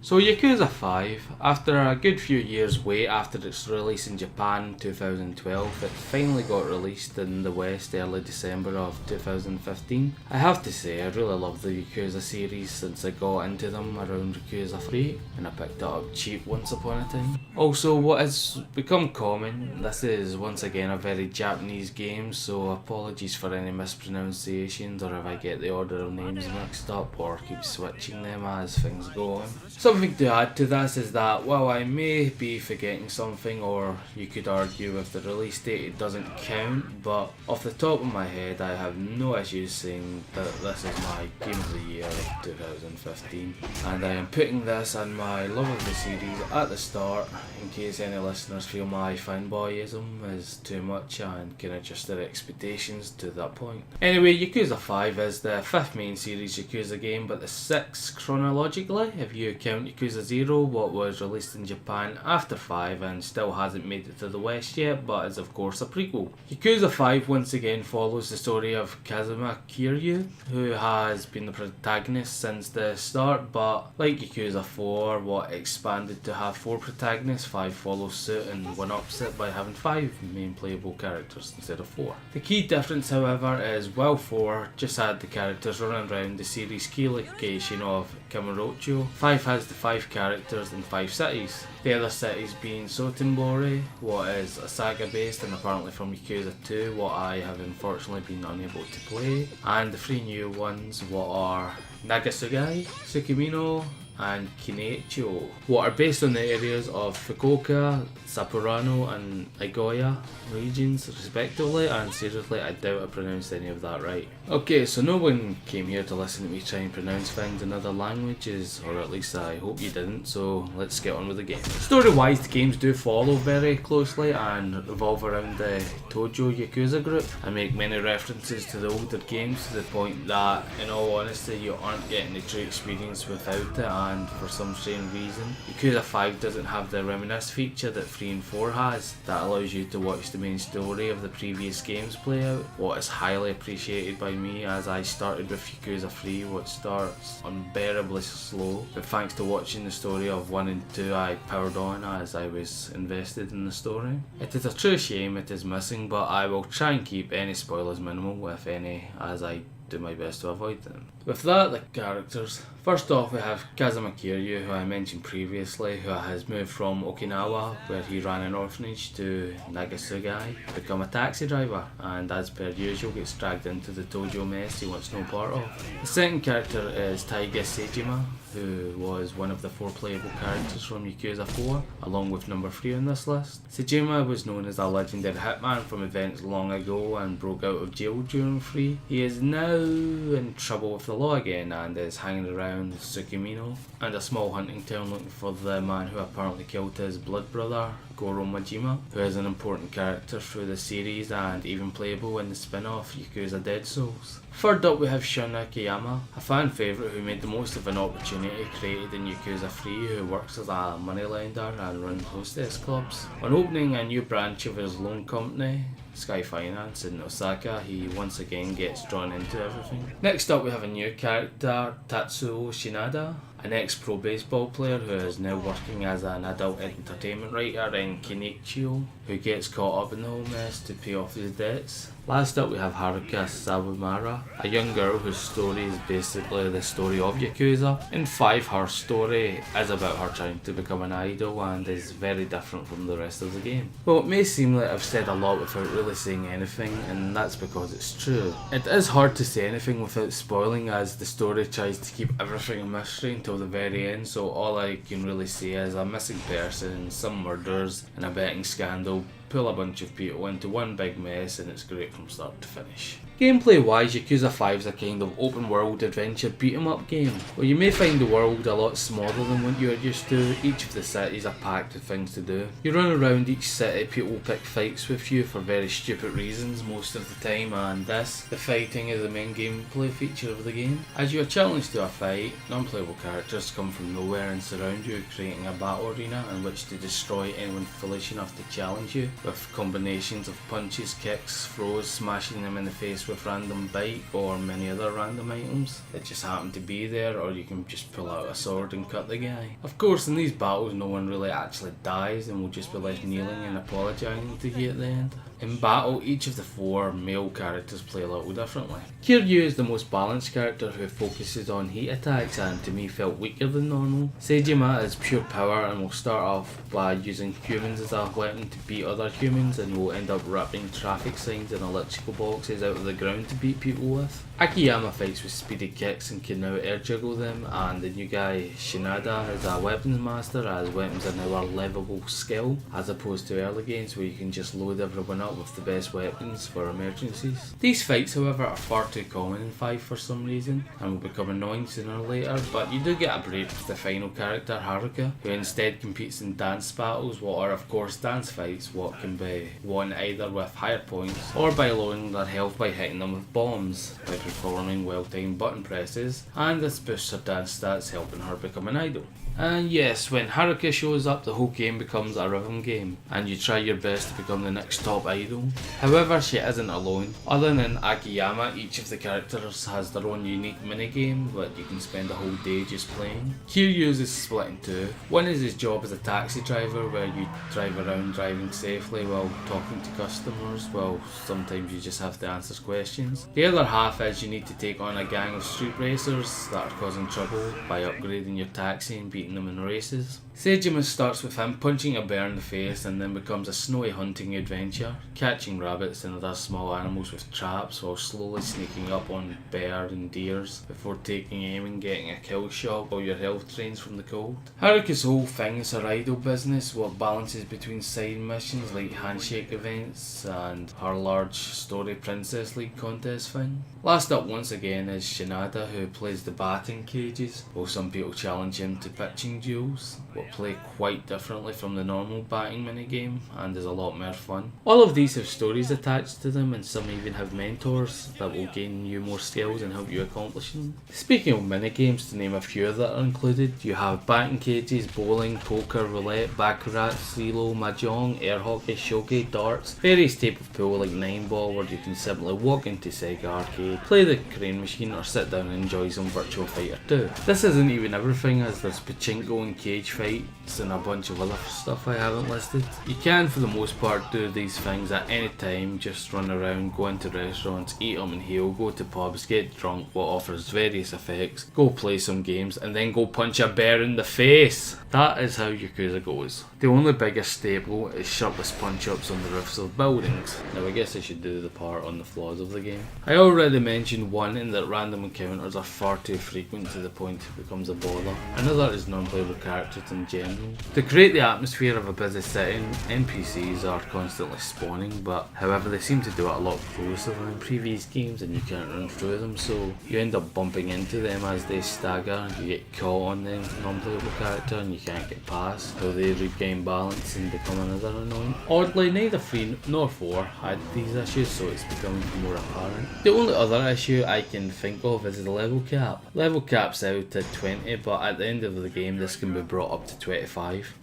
So Yakuza 5, after a good few years wait after its release in Japan in 2012, it finally got released in the West early December of 2015. I have to say I really love the Yakuza series since I got into them around Yakuza 3 and I picked it up cheap once upon a time. Also, what has become common, this is once again a very Japanese game, so apologies for any mispronunciations or if I get the order of names mixed up or keep switching them as things go on. Something to add to this is that while I may be forgetting something, or you could argue with the release date it doesn't count, but off the top of my head I have no issues saying that this is my game of the year of 2015, and I am putting this and my love of the series at the start in case any listeners feel my fanboyism is too much and can adjust their expectations to that point. Anyway, Yakuza 5 is the 5th main series Yakuza game, but the 6th chronologically if you count Yakuza 0, what was released in Japan after 5 and still hasn't made it to the West yet, but is of course a prequel. Yakuza 5 once again follows the story of Kazuma Kiryu, who has been the protagonist since the start, but like Yakuza 4, what expanded to have 4 protagonists, 5 follows suit and one-ups it by having 5 main playable characters instead of 4. The key difference however is while 4 just had the characters running around the series' key location of Kamurocho, 5 has the 5 characters in 5 cities. The other cities being Sotenbori, what is a saga based and apparently from Yakuza 2, what I have unfortunately been unable to play, and the 3 new ones, what are Nagasugai, Tsukimino and Kinecho, what are based on the areas of Fukuoka, Sapporo and Nagoya regions respectively, and seriously I doubt I pronounced any of that right. Okay, so no one came here to listen to me try and pronounce things in other languages, or at least I hope you didn't, so let's get on with the game. Story wise, the games do follow very closely and revolve around the Tojo Yakuza group and make many references to the older games to the point that in all honesty you aren't getting the true experience without it, and for some strange reason Yakuza 5 doesn't have the reminisce feature that 3 and 4 has, that allows you to watch the main story of the previous games play out, what is highly appreciated by me as I started with Yakuza 3, what starts unbearably slow, but thanks to watching the story of 1 and 2 I powered on as I was invested in the story. It is a true shame it is missing, but I will try and keep any spoilers minimal if any, as I do my best to avoid them. With that, the characters. First off we have Kazuma Kiryu, who I mentioned previously, who has moved from Okinawa, where he ran an orphanage, to Nagasugai to become a taxi driver, and as per usual gets dragged into the Tojo mess he wants no part of. The second character is Taiga Seijima, who was one of the 4 playable characters from Yakuza 4, along with number 3 on this list. Seijima was known as a legendary hitman from events long ago and broke out of jail during 3. He is now in trouble with the law again and is hanging around Tsukimino and a small hunting town looking for the man who apparently killed his blood brother Goro Majima, who is an important character through the series and even playable in the spin-off Yakuza Dead Souls. Third up we have Shun Akiyama, a fan favourite who made the most of an opportunity created in Yakuza 3, who works as a moneylender and runs hostess clubs. On opening a new branch of his loan company, Sky Finance in Osaka, he once again gets drawn into everything. Next up we have a new character, Tatsu Sanada, an ex-pro baseball player who is now working as an adult entertainment writer in Kenichio, who gets caught up in the whole mess to pay off his debts. Last up we have Haruka Sawamura, a young girl whose story is basically the story of Yakuza. In 5 her story is about her trying to become an idol and is very different from the rest of the game. Well, it may seem like I've said a lot without really saying anything, and that's because it's true. It is hard to say anything without spoiling, as the story tries to keep everything a mystery until the very end, so all I can really say is a missing person, some murders and a betting scandal pull a bunch of people into one big mess, and it's great from start to finish. Gameplay wise, Yakuza 5 is a kind of open world adventure beat 'em up game, where you may find the world a lot smaller than what you're used to. Each of the cities are packed with things to do. You run around each city, people pick fights with you for very stupid reasons most of the time, and the fighting is the main gameplay feature of the game. As you are challenged to a fight, non-playable characters come from nowhere and surround you, creating a battle arena in which to destroy anyone foolish enough to challenge you, with combinations of punches, kicks, throws, smashing them in the face with random bite or many other random items that just happen to be there, or you can just pull out a sword and cut the guy. Of course, in these battles no one really actually dies and will just be left kneeling and apologising to you at the end. In battle, each of the 4 male characters play a little differently. Kiryu is the most balanced character who focuses on heat attacks and to me felt weaker than normal. Sejima is pure power and will start off by using humans as a weapon to beat other humans and will end up ripping traffic signs and electrical boxes out of the ground to beat people with. Akiyama fights with speedy kicks and can now air juggle them, and the new guy Sanada is a weapons master as weapons are now a levelable skill as opposed to early games where you can just load everyone up with the best weapons for emergencies. These fights however are far too common in 5 for some reason and will become annoying sooner or later, but you do get a break with the final character Haruka, who instead competes in dance battles, what are of course dance fights, what can be won either with higher points or by lowering their health by hitting them with bombs, by performing well-timed button presses, and this boosts her dance stats, helping her become an idol. And yes, when Haruka shows up, the whole game becomes a rhythm game, and you try your best to become the next top idol. However, she isn't alone. Other than Akiyama, each of the characters has their own unique minigame that you can spend a whole day just playing. Kiryu's is split in 2. One is his job as a taxi driver, where you drive around driving safely while talking to customers, while sometimes you just have to answer questions. The other half is you need to take on a gang of street racers that are causing trouble by upgrading your taxi and beating them in races. Sejima starts with him punching a bear in the face and then becomes a snowy hunting adventure, catching rabbits and other small animals with traps while slowly sneaking up on bear and deers before taking aim and getting a kill shot while your health drains from the cold. Haruka's whole thing is her idol business, what balances between side missions like handshake events and her large story Princess League contest thing. Last up once again is Sanada, who plays the batting cages, while some people challenge him to pitching duels, what play quite differently from the normal batting minigame and is a lot more fun. All of these have stories attached to them, and some even have mentors that will gain you more skills and help you accomplish them. Speaking of minigames, to name a few that are included, you have batting cages, bowling, poker, roulette, baccarat, CeeLo, mahjong, air hockey, shogi, darts, various type of pool like 9-ball, where you can simply walk into Sega Arcade, play the crane machine or sit down and enjoy some Virtual Fighter 2. This isn't even everything, as there's pachinko and cage fights and a bunch of other stuff I haven't listed. You can for the most part do these things at any time, just run around, go into restaurants, eat them and heal, go to pubs, get drunk, what offers various effects, go play some games and then go punch a bear in the face. That is how Yakuza goes. The only biggest staple is shirtless punch-ups on the roofs of buildings. Now I guess I should do the part on the flaws of the game. I already mentioned one in that random encounters are far too frequent to the point it becomes a bother. Another is non-playable characters in general. To create the atmosphere of a busy setting, NPCs are constantly spawning, but however they seem to do it a lot closer than in previous games and you can't run through them, so you end up bumping into them as they stagger and you get caught on the non-playable character and you can't get past, how they regain balance and become another annoying. Oddly, neither 3 nor 4 had these issues, so it's becoming more apparent. The only other issue I can think of is the level cap. Level cap's out at 20, but at the end of the game this can be brought up to 25.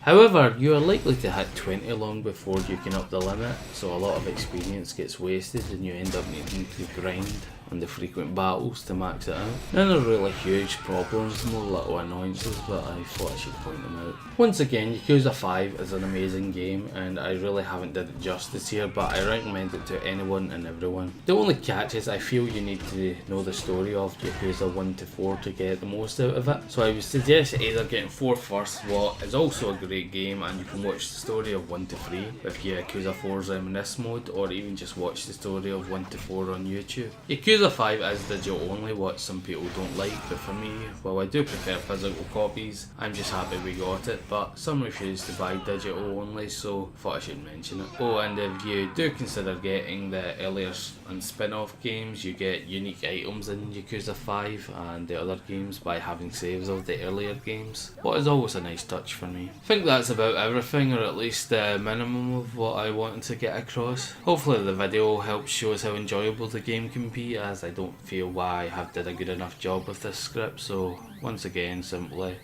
However, you are likely to hit 20 long before you can up the limit, so a lot of experience gets wasted and you end up needing to grind on the frequent battles to max it out. None are really huge problems, more little annoyances, but I thought I should point them out. Once again, Yakuza 5 is an amazing game and I really haven't did it justice here, but I recommend it to anyone and everyone. The only catch is I feel you need to know the story of Yakuza 1 to 4 to get the most out of it, so I would suggest either getting 4 first, what is also a great game, and you can watch the story of 1 to 3 with Yakuza 4's Reminisce mode, or even just watch the story of 1 to 4 on YouTube. Yakuza 5 is digital only, what some people don't like, but for me, while I do prefer physical copies, I'm just happy we got it, but some refuse to buy digital only, so thought I should mention it. Oh, and if you do consider getting the earlier and spin-off games, you get unique items in Yakuza 5 and the other games by having saves of the earlier games, what is always a nice touch for me. I think that's about everything, or at least the minimum of what I wanted to get across. Hopefully the video helps show us how enjoyable the game can be, as I don't feel I have did a good enough job with this script, so once again, simply,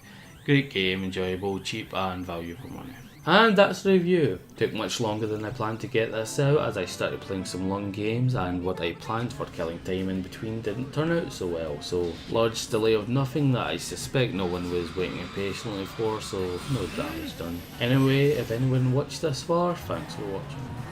great game, enjoyable, cheap and value for money. And that's the review. Took much longer than I planned to get this out as I started playing some long games and what I planned for killing time in between didn't turn out so well, so large delay of nothing that I suspect no one was waiting impatiently for, so no damage done. Anyway, if anyone watched this far, thanks for watching.